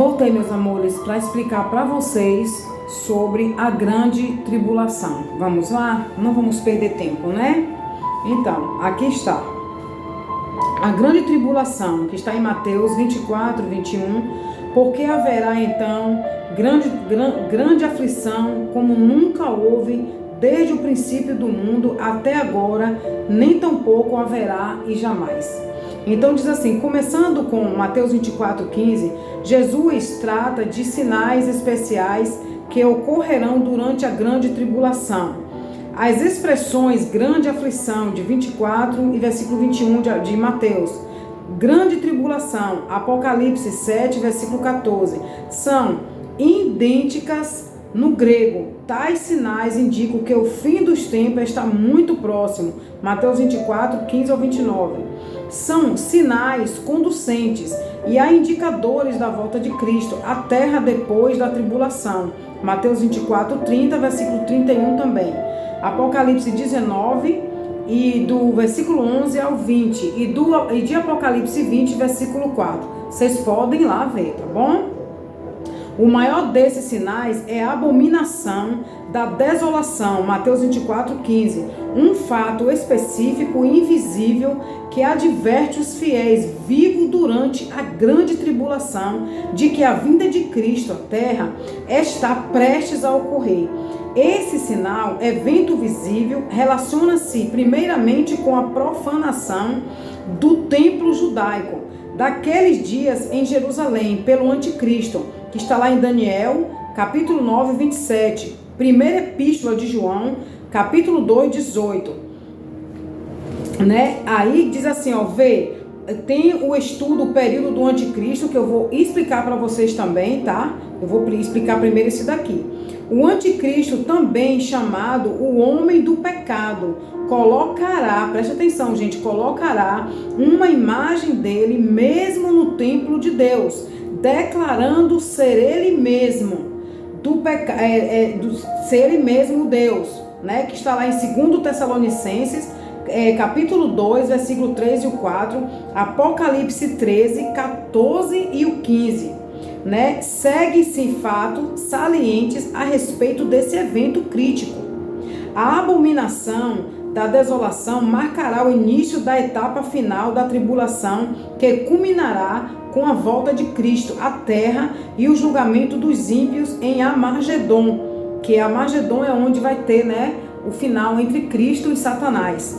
Voltei, meus amores, para explicar para vocês sobre a grande tribulação. Vamos lá? Não vamos perder tempo, né? Então, aqui está. A grande tribulação, que está em Mateus 24, 21. Porque haverá então grande aflição, como nunca houve desde o princípio do mundo até agora, nem tampouco haverá e jamais. Então diz assim, começando com Mateus 24, 15, Jesus trata de sinais especiais que ocorrerão durante a grande tribulação. As expressões grande aflição de 24 e versículo 21 de Mateus, grande tribulação, Apocalipse 7, versículo 14, são idênticas no grego. Tais sinais indicam que o fim dos tempos está muito próximo. Mateus 24, 15 ao 29. São sinais conducentes e há indicadores da volta de Cristo, a terra depois da tribulação. Mateus 24, 30, versículo 31 também. Apocalipse 19 e do versículo 11 ao 20 e de Apocalipse 20, versículo 4. Vocês podem ir lá ver, tá bom? O maior desses sinais é a abominação da desolação, Mateus 24, 15. Um fato específico e invisível que adverte os fiéis vivos durante a grande tribulação de que a vinda de Cristo à terra está prestes a ocorrer. Esse sinal, evento visível, relaciona-se primeiramente com a profanação do templo judaico daqueles dias em Jerusalém pelo anticristo, que está lá em Daniel, capítulo 9, 27. Primeira epístola de João, capítulo 2, 18. Né? Aí diz assim, ó, vê, tem o estudo, o período do anticristo, que eu vou explicar para vocês também, tá? Eu vou explicar primeiro esse daqui. O anticristo, também chamado o homem do pecado, colocará, preste atenção, gente, colocará uma imagem dele mesmo no templo de Deus, declarando ser ele mesmo ser ele mesmo Deus, né? Que está lá em 2 Tessalonicenses, capítulo 2, versículo 3 e o 4, Apocalipse 13, 14 e o 15, né? Segue-se fatos salientes a respeito desse evento crítico. A abominação da desolação marcará o início da etapa final da tribulação, que culminará com a volta de Cristo à terra e o julgamento dos ímpios em Armagedon, que Armagedon é onde vai ter, né, o final entre Cristo e Satanás.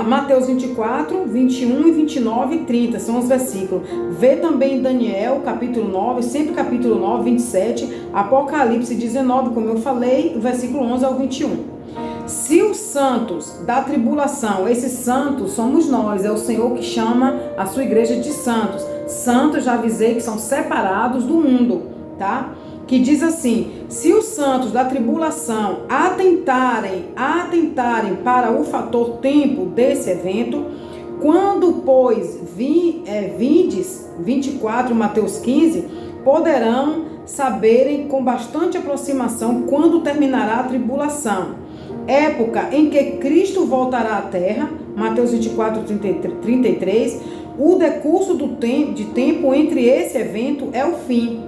Mateus 24, 21 e 29 e 30 são os versículos. Vê também em Daniel, capítulo 9, sempre capítulo 9, 27, Apocalipse 19, como eu falei, versículo 11 ao 21. Se os santos da tribulação, esses santos somos nós, é o Senhor que chama a sua igreja de santos. Santos, já avisei que são separados do mundo, tá? Que diz assim, se os santos da tribulação atentarem para o fator tempo desse evento, quando, pois, vindes, 24, Mateus 15, poderão saberem com bastante aproximação quando terminará a tribulação. Época em que Cristo voltará à terra, Mateus 24, 33, o decurso de tempo entre esse evento é o fim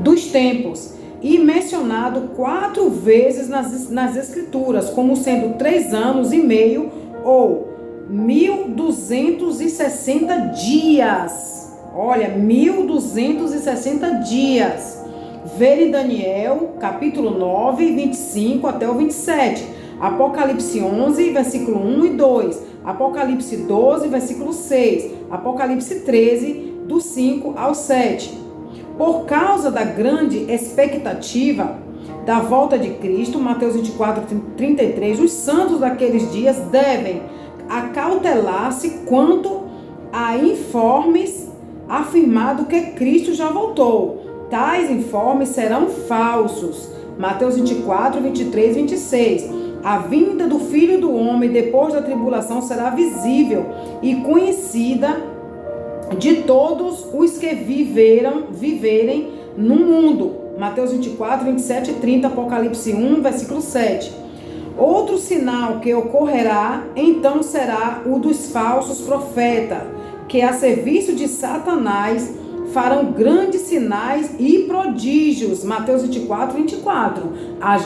dos tempos, e mencionado 4 vezes nas Escrituras, como sendo 3 anos e meio ou 1260 dias. Olha, 1260 dias. Ver em Daniel, capítulo 9, 25 até o 27. Apocalipse 11, versículo 1 e 2. Apocalipse 12, versículo 6. Apocalipse 13, do 5 ao 7. Por causa da grande expectativa da volta de Cristo, Mateus 24, 33, os santos daqueles dias devem acautelar-se quanto a informes afirmado que Cristo já voltou. Tais informes serão falsos. Mateus 24, 23 e 26. A vinda do Filho do Homem depois da tribulação será visível e conhecida de todos os que viverem no mundo. Mateus 24, 27 e 30, Apocalipse 1, versículo 7. Outro sinal que ocorrerá, então, será o dos falsos profetas, que a serviço de Satanás farão grandes sinais e prodígios. Mateus 24, 24.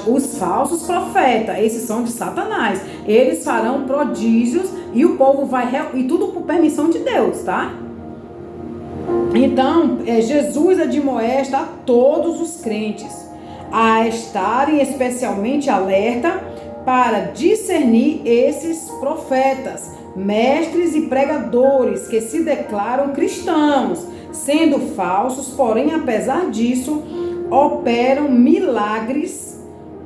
Os falsos profetas, esses são de Satanás. Eles farão prodígios e o povo e tudo por permissão de Deus, tá? Então, Jesus admoesta a todos os crentes a estarem especialmente alerta para discernir esses profetas, mestres e pregadores que se declaram cristãos, sendo falsos, porém, apesar disso, operam milagres,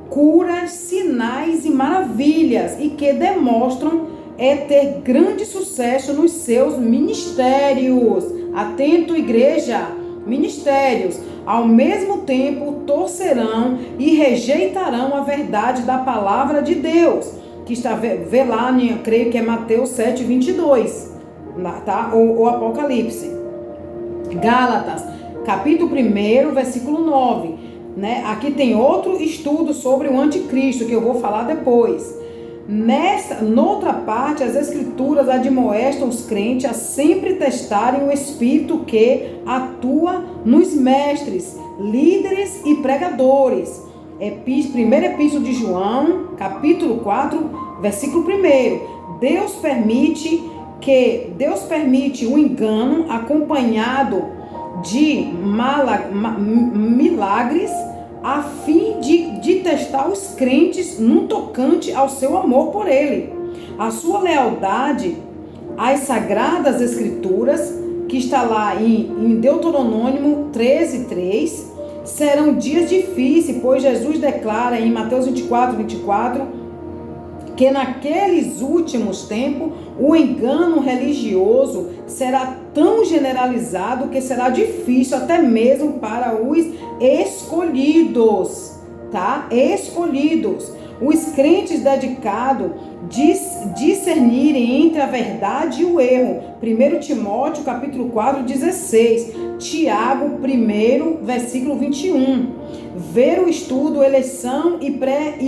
curas, sinais e maravilhas e que demonstram ter grande sucesso nos seus ministérios. Atento, igreja, ministérios. Ao mesmo tempo, torcerão e rejeitarão a verdade da palavra de Deus, que está, vê lá, creio que é Mateus 7, 22, tá? Ou Apocalipse. Gálatas, capítulo 1, versículo 9, né? Aqui tem outro estudo sobre o anticristo, que eu vou falar depois. Noutra parte, as escrituras admoestam os crentes a sempre testarem o espírito que atua nos mestres, líderes e pregadores. Primeira epístola de João, capítulo 4, versículo 1. Deus permite o engano acompanhado de milagres, a fim de testar os crentes no tocante ao seu amor por ele. A sua lealdade às sagradas escrituras, que está lá em Deuteronômio 13, 3, serão dias difíceis, pois Jesus declara em Mateus 24, 24, que naqueles últimos tempos o engano religioso será tão generalizado que será difícil até mesmo para os escolhidos, tá? Escolhidos. Os crentes dedicados discernirem entre a verdade e o erro. 1 Timóteo, capítulo 4, 16. Tiago 1, versículo 21. Ver o estudo, eleição e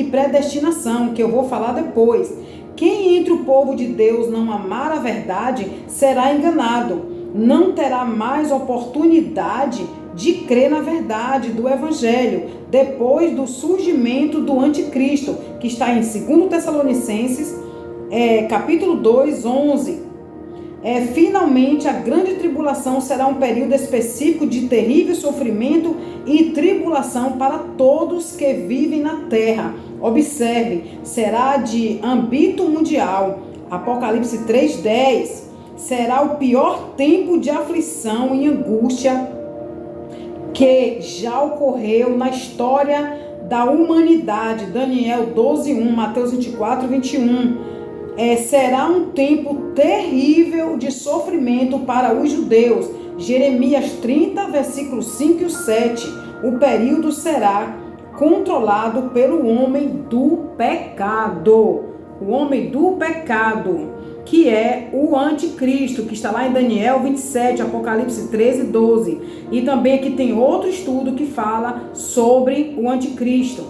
predestinação, que eu vou falar depois. Quem entre o povo de Deus não amar a verdade será enganado. Não terá mais oportunidade de crer na verdade do Evangelho, depois do surgimento do anticristo, que está em 2 Tessalonicenses, capítulo 2, 11. Finalmente, a grande tribulação será um período específico de terrível sofrimento e tribulação para todos que vivem na terra. Observe, será de âmbito mundial. Apocalipse 3:10. Será o pior tempo de aflição e angústia que já ocorreu na história da humanidade. Daniel 12:1, Mateus 24, 21. Será um tempo terrível de sofrimento para os judeus. Jeremias 30, versículos 5 e 7. O período será controlado pelo homem do pecado. O homem do pecado, que é o anticristo, que está lá em Daniel 27, Apocalipse 13, 12. E também aqui tem outro estudo que fala sobre o anticristo,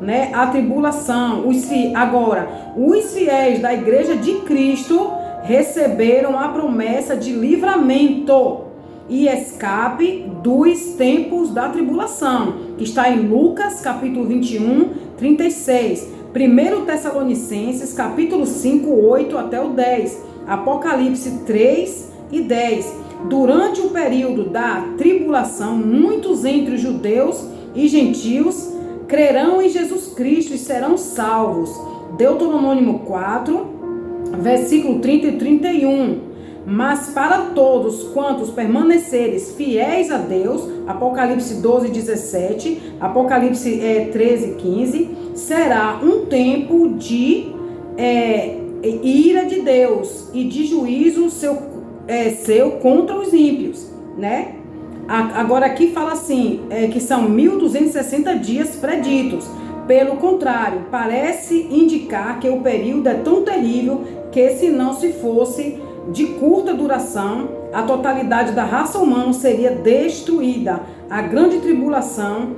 né? A tribulação. Agora, os fiéis da igreja de Cristo receberam a promessa de livramento e escape dos tempos da tribulação, que está em Lucas, capítulo 21, 36. 1 Tessalonicenses, capítulo 5, 8 até o 10. Apocalipse 3 e 10. Durante o período da tribulação, muitos entre os judeus e gentios crerão em Jesus Cristo e serão salvos. Deuteronômio 4, versículo 30 e 31. Mas para todos quantos permaneceres fiéis a Deus, Apocalipse 12, 17, Apocalipse 13, 15, será um tempo de ira de Deus e de juízo seu contra os ímpios, né? Agora aqui fala assim, que são 1260 dias preditos. Pelo contrário, parece indicar que o período é tão terrível que, se não se fosse de curta duração, a totalidade da raça humana seria destruída. A grande tribulação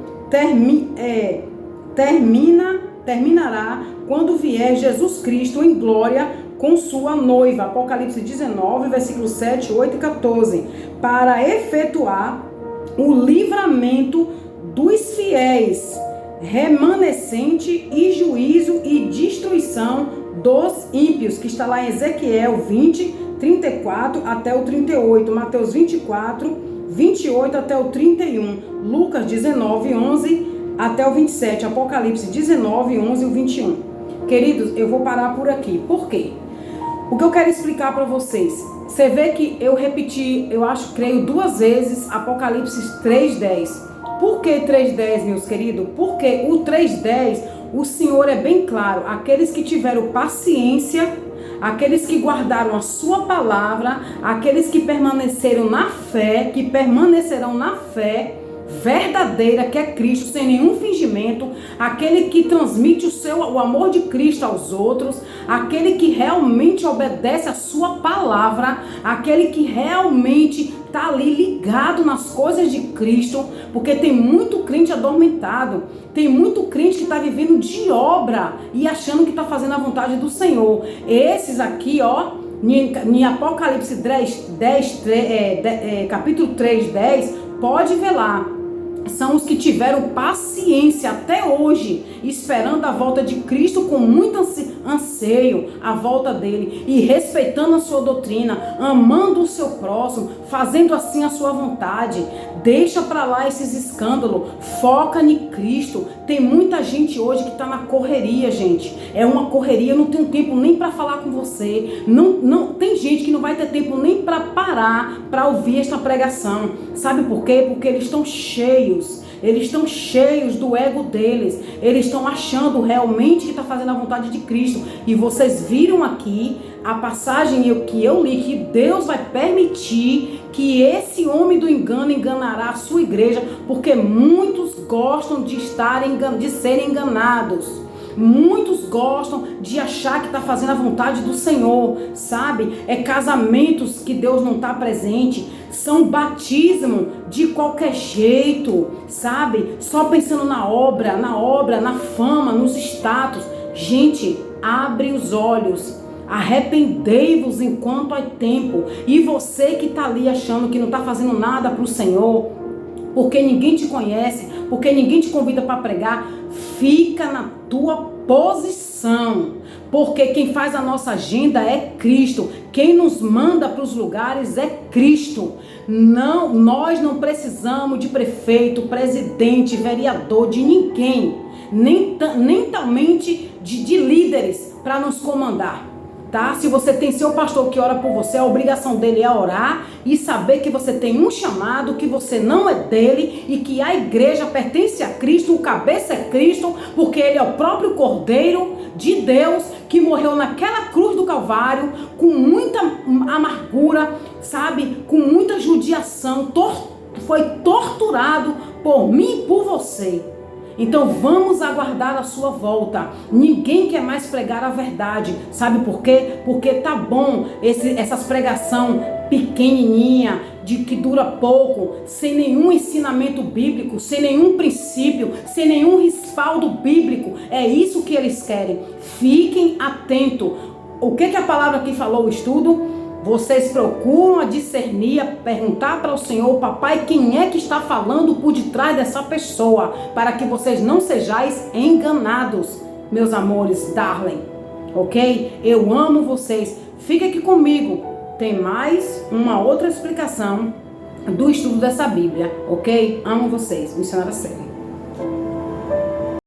terminará quando vier Jesus Cristo em glória com sua noiva. Apocalipse 19, versículos 7, 8 e 14. Para efetuar o livramento dos fiéis, remanescente e juízo e destruição dos ímpios, que está lá em Ezequiel 20, 34 até o 38, Mateus 24, 28 até o 31, Lucas 19, 11 até o 27, Apocalipse 19, 11 e o 21. Queridos, eu vou parar por aqui. Por quê? O que eu quero explicar para vocês. Você vê que eu repeti, eu acho, creio 2 vezes, Apocalipse 3:10. Por que 3:10, meus queridos? Porque o 3:10, o Senhor é bem claro. Aqueles que tiveram paciência, aqueles que guardaram a sua palavra, aqueles que permaneceram na fé, que permanecerão na fé verdadeira, que é Cristo, sem nenhum fingimento, aquele que transmite o amor de Cristo aos outros, aquele que realmente obedece a sua palavra, aquele que realmente está ali ligado nas coisas de Cristo, porque tem muito crente adormentado, tem muito crente que está vivendo de obra e achando que está fazendo a vontade do Senhor. Esses aqui, ó, em Apocalipse 10, capítulo 3:10, pode ver lá. São os que tiveram paciência até hoje, esperando a volta de Cristo com muito anseio, a volta dele, e respeitando a sua doutrina, amando o seu próximo, fazendo assim a sua vontade. Deixa para lá esses escândalos, foca em Cristo. Tem muita gente hoje que está na correria, gente. É uma correria, não tem tempo nem para falar com você. Não tem gente que não vai ter tempo nem para parar para ouvir esta pregação. Sabe por quê? Porque eles estão cheios. Eles estão cheios do ego deles. Eles estão achando realmente que está fazendo a vontade de Cristo. E vocês viram aqui a passagem que eu li, que Deus vai permitir que esse homem do engano enganará a sua igreja, porque muitos gostam de serem enganados. Muitos gostam de achar que está fazendo a vontade do Senhor, sabe? É casamentos que Deus não está presente, são batismo de qualquer jeito, sabe? Só pensando na obra, na fama, nos status. Gente, abre os olhos. Arrependei-vos enquanto há tempo. E você que está ali achando que não está fazendo nada para o Senhor, porque ninguém te conhece, porque ninguém te convida para pregar, fica na tua posição, porque quem faz a nossa agenda é Cristo, quem nos manda para os lugares é Cristo. Não, nós não precisamos de prefeito, presidente, vereador, de ninguém, nem somente de líderes para nos comandar. Tá? Se você tem seu pastor que ora por você, a obrigação dele é orar e saber que você tem um chamado, que você não é dele e que a igreja pertence a Cristo, o cabeça é Cristo, porque ele é o próprio Cordeiro de Deus que morreu naquela cruz do Calvário com muita amargura, sabe? Com muita judiação, foi torturado por mim e por você. Então vamos aguardar a sua volta. Ninguém quer mais pregar a verdade. Sabe por quê? Porque tá bom essas pregação pequenininha, de que dura pouco, sem nenhum ensinamento bíblico, sem nenhum princípio, sem nenhum respaldo bíblico. É isso que eles querem. Fiquem atentos. O que a palavra aqui falou, o estudo? Vocês procuram a discernir, a perguntar para o Senhor, papai, quem é que está falando por detrás dessa pessoa, para que vocês não sejais enganados, meus amores, darling, ok? Eu amo vocês, fique aqui comigo, tem mais uma outra explicação do estudo dessa Bíblia, ok? Amo vocês, missionária Célia.